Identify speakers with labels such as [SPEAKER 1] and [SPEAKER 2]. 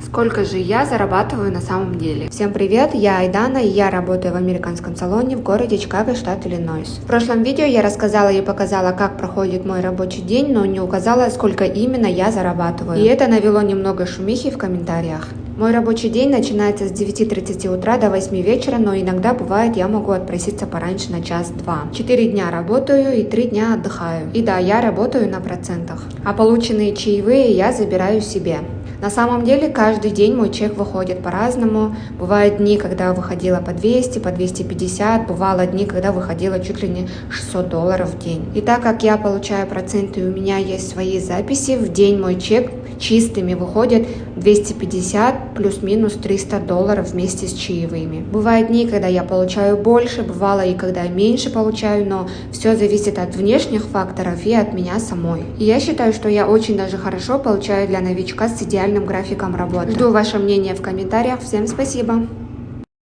[SPEAKER 1] Сколько же я зарабатываю на самом деле? Всем привет, я Айдана, и я работаю в американском салоне в городе Чикаго, штат Иллинойс. В прошлом видео я рассказала и показала, как проходит мой рабочий день, но не указала, сколько именно я зарабатываю. И это навело немного шумихи в комментариях. Мой рабочий день начинается с 9:30 утра до 8 вечера, но иногда бывает, я могу отпроситься пораньше на час-два. 4 дня работаю и 3 дня отдыхаю. И да, я работаю на процентах. А полученные чаевые я забираю себе. На самом деле, каждый день мой чек выходит по-разному. Бывают дни, когда выходило по 200, по 250, бывало дни, когда выходило чуть ли не $600 в день. И так как я получаю проценты и у меня есть свои записи, в день мой чек чистыми выходит 250 плюс-минус $300 вместе с чаевыми. Бывают дни, когда я получаю больше, бывало и когда меньше получаю, но все зависит от внешних факторов и от меня самой. И я считаю, что я очень даже хорошо получаю для новичка с идеальным графиком работы. Жду ваше мнение в комментариях. Всем спасибо!